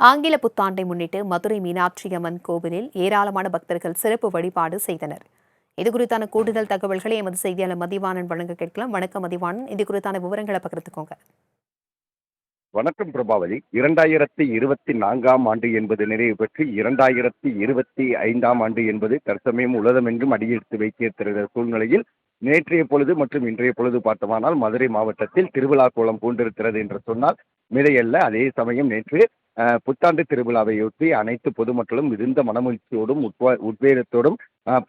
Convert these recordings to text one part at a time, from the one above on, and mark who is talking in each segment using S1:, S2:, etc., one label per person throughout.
S1: ஆங்கில புத்தாண்டை முன்னிட்டு மதுரை மீனாட்சி அம்மன் கோவிலில் ஏராளமான பக்தர்கள் சிறப்பு வழிபாடு செய்தனர். இதுகுறித்தான கூடுதல் தகவல்களை எமது செய்தியாளர் மதிவாணன் வழங்க கேட்கலாம். வணக்கம் மதிவாணன், இது குறித்தான விவரங்களை பகிர்ந்துக்கோங்க.
S2: வணக்கம் பிரபாவதி. 2024ஆம் ஆண்டு என்பது நிறைவு பெற்று 2025ஆம் ஆண்டு என்பது தற்சமயம் உலகமெங்கும் அடியெடுத்து வைத்திருக்கிற சூழ்நிலையில் நேற்றைய பொழுது மற்றும் இன்றைய பொழுது பார்த்தோமானால் மதுரை மாவட்டத்தில் திருவிழா கோலம் பூண்டிருக்கிறது என்று சொன்னால் மிதையல்ல. அதே சமயம் நேற்று புத்தாண்டு திருவிழாவையொட்டி அனைத்து பொதுமக்களும் மிகுந்த மனமகிழ்ச்சியோடும் உத்வேகத்தோடும்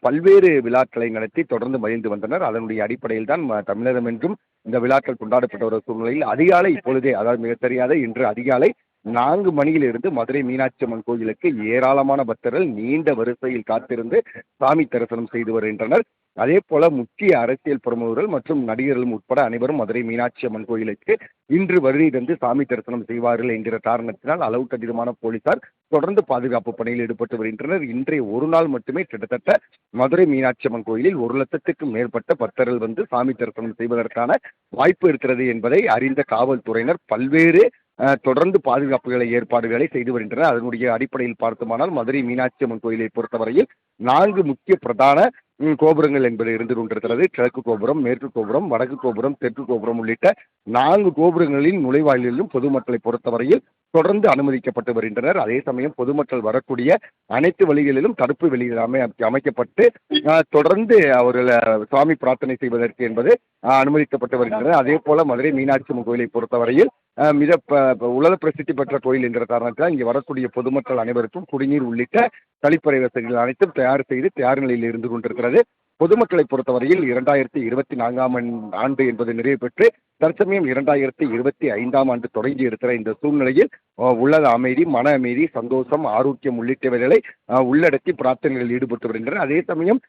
S2: பல்வேறு விழாக்களை நடத்தி தொடர்ந்து மகிழ்ந்து வந்தனர். அதனுடைய அடிப்படையில் தான் தமிழகம் என்றும் இந்த விழாக்கள் கொண்டாடப்பட்ட ஒரு சூழ்நிலையில் அதிகாலை இப்பொழுதே, அதாவது மிக தெரியாத இன்று அதிகாலை 4 மணியிலிருந்து மதுரை மீனாட்சி அம்மன் கோயிலுக்கு ஏராளமான பக்தர்கள் நீண்ட வரிசையில் காத்திருந்து சாமி தரிசனம் செய்து வருகின்றனர். அதே போல முக்கிய அரசியல் பிரமுகர்கள் மற்றும் நடிகர்களும் உட்பட அனைவரும் மதுரை மீனாட்சி அம்மன் கோயிலுக்கு இன்று வருகை தந்து சாமி தரிசனம் செய்வார்கள் என்கிற காரணத்தினால் அளவுக்கு அதிகமான போலீசார் தொடர்ந்து பாதுகாப்பு பணியில் ஈடுபட்டு வருகின்றனர். இன்றைய ஒரு நாள் மட்டுமே கிட்டத்தட்ட மதுரை மீனாட்சி அம்மன் கோயிலில் 1,00,000க்கும் மேற்பட்ட பக்தர்கள் வந்து சாமி தரிசனம் செய்வதற்கான வாய்ப்பு இருக்கிறது என்பதை அறிந்த காவல்துறையினர் பல்வேறு தொடர்ந்து பாதுகாப்புகளை ஏற்பாடுகளை செய்து வருகின்றனர். அதனுடைய அடிப்படையில் பார்த்தோமானால் மதுரை மீனாட்சி அம்மன் கோயிலை பொறுத்தவரையில் 4 முக்கிய பிரதான கோபுரங்கள் என்பது இருந்து கொண்டிருக்கிறது. கிழக்கு கோபுரம், மேற்கு கோபுரம், வடக்கு கோபுரம், தெற்கு கோபுரம் உள்ளிட்ட 4 கோபுரங்களின் நுழைவாயிலிலும் பொதுமக்களை பொறுத்தவரையில் தொடர்ந்து அனுமதிக்கப்பட்டு வருகின்றனர். அதே சமயம் பொதுமக்கள் வரக்கூடிய அனைத்து வழிகளிலும் தடுப்பு வெளியில் அமைக்கப்பட்டு தொடர்ந்து அவர்கள் சுவாமி பிரார்த்தனை செய்வதற்கு என்பது அனுமதிக்கப்பட்டு வருகின்றனர். அதே போல மதுரை மீனாட்சி அம்மன் கோயிலை பொறுத்தவரையில் மிக உலக பிரசித்தி பெற்ற கோயில் என்ற காரணத்தால் இங்கே வரக்கூடிய பொதுமக்கள் அனைவருக்கும் குடிநீர் உள்ளிட்ட கழிப்பறை வசதிகள் அனைத்தும் தயார் செய்து தயார் நிலையில் இருந்து கொண்டிருக்கிறது. பொதுமக்களை பொறுத்தவரையில் 2024ஆம் ஆண்டு என்பது நிறைவு பெற்று தற்சமயம் 2025ஆம் ஆண்டு தொடங்கி இருக்கிற இந்த சூழ்நிலையில் உள்ளத அமைதி, மன அமைதி, சந்தோஷம், ஆரோக்கியம் உள்ளிட்டவைகளை உள்ளடக்கி பிரார்த்தனைகளில் ஈடுபட்டு வருகின்றனர். அதே சமயம்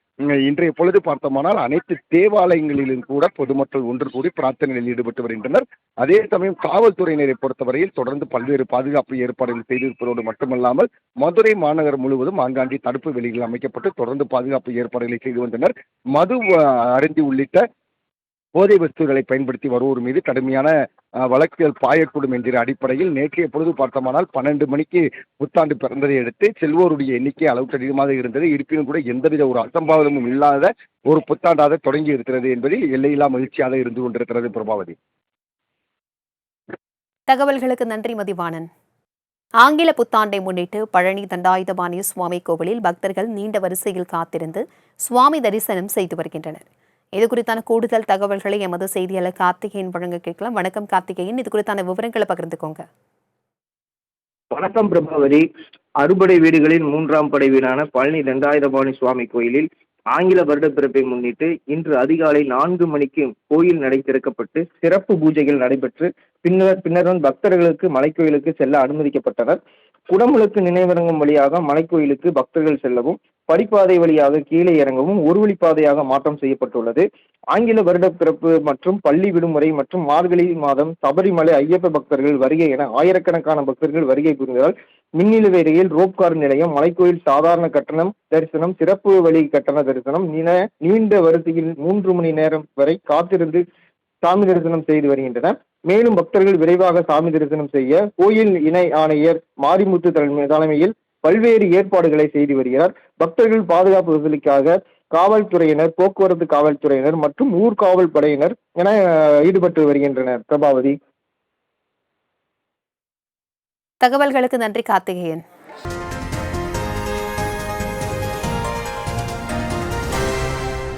S2: இன்றைய பொழுது பார்த்தோமானால் அனைத்து தேவாலயங்களிலும் கூட பொதுமக்கள் ஒன்று கூடி பிரார்த்தனைகளில் ஈடுபட்டு வருகின்றனர். அதே சமயம் காவல்துறையினரை பொறுத்தவரையில் தொடர்ந்து பல்வேறு பாதுகாப்பு ஏற்பாடுகள் செய்திருப்பதோடு மட்டுமல்லாமல் மதுரை மாநகரம் முழுவதும் ஆங்காங்கே தடுப்பு வேலிகள் அமைக்கப்பட்டு தொடர்ந்து பாதுகாப்பு ஏற்பாடுகளை செய்து வந்தனர். மது அருந்தி உள்ளிட்ட போதை வஸ்துகளை பயன்படுத்தி வருவோர் மீது கடுமையான வழக்குகள் பாயக்கூடும் என்கிற அடிப்படையில் நேற்றைய பொழுது பார்த்தோமானால் 12 மணிக்கு புத்தாண்டு பிறந்ததை அடுத்து செல்வோருடைய எண்ணிக்கை அளவுக்கு அதிகமாக இருந்தது. இருப்பினும் கூட எந்தவித ஒரு அசம்பாவிதமும் இல்லாத ஒரு புத்தாண்டாக தொடங்கி இருக்கிறது என்பதில் எல்லையில்லா மகிழ்ச்சியாக இருந்து கொண்டிருக்கிறது. பிரபாவதி,
S1: தகவல்களுக்கு நன்றி மதிவாணன். ஆங்கில புத்தாண்டை முன்னிட்டு பழனி தண்டாயுதபாணி சுவாமி கோவிலில் பக்தர்கள் நீண்ட வரிசையில் காத்திருந்து சுவாமி தரிசனம் செய்து வருகின்றனர். இது குறித்தான கூடுதல் தகவல்களை எமது செய்தியாளர் கார்த்திகேயன் வழங்க கேட்கலாம். வணக்கம் கார்த்திகேயன், இது குறித்தான விவரங்களை பகிர்ந்துக்கோங்க.
S3: வணக்கம் பிரபாவதி. அறுபடை வீடுகளில் 3ஆம் படை வீடான பழனி தண்டாயுதபாணி சுவாமி கோயிலில் ஆங்கில வருட பிறப்பை முன்னிட்டு இன்று அதிகாலை 4 மணிக்கு கோயில் நடை திறக்கப்பட்டு சிறப்பு பூஜைகள் நடைபெற்று பின்னர் பக்தர்களுக்கு மலைக்கோயிலுக்கு செல்ல அனுமதிக்கப்பட்டனர். குடமுழுக்கு நினைவிறங்கும் வழியாக மலைக்கோயிலுக்கு பக்தர்கள் செல்லவும், படிப்பாதை வழியாக கீழே இறங்கவும் ஒரு வழிப்பாதையாக மாற்றம் செய்யப்பட்டுள்ளது. ஆங்கில வருட பிறப்பு மற்றும் பள்ளி விடுமுறை மற்றும் மார்கழி மாதம் சபரிமலை ஐயப்ப பக்தர்கள் வருகை என ஆயிரக்கணக்கான பக்தர்கள் வருகை புரிந்ததால் மின்னிலுவையில் ரோப்கார் நிலையம், மலைக்கோயில் சாதாரண கட்டணம் தரிசனம், சிறப்பு வழி கட்டண தரிசனம் நீண்ட வரிசையில் 3 மணி நேரம் வரை காத்திருந்து சாமி தரிசனம் செய்து வருகின்றனர். மேலும் பக்தர்கள் விரைவாக சாமி தரிசனம் செய்ய கோயில் இணை ஆணையர் மாரிமுத்து தலைமையில் பல்வேறு ஏற்பாடுகளை செய்து வருகிறார். பக்தர்கள் பாதுகாப்பு வசதிக்காக காவல்துறையினர், போக்குவரத்து காவல்துறையினர் மற்றும் ஊர்காவல் படையினர் என ஈடுபட்டு வருகின்றனர். பிரபாவதி,
S1: தகவல்களுக்கு நன்றி கார்த்திகேயன்.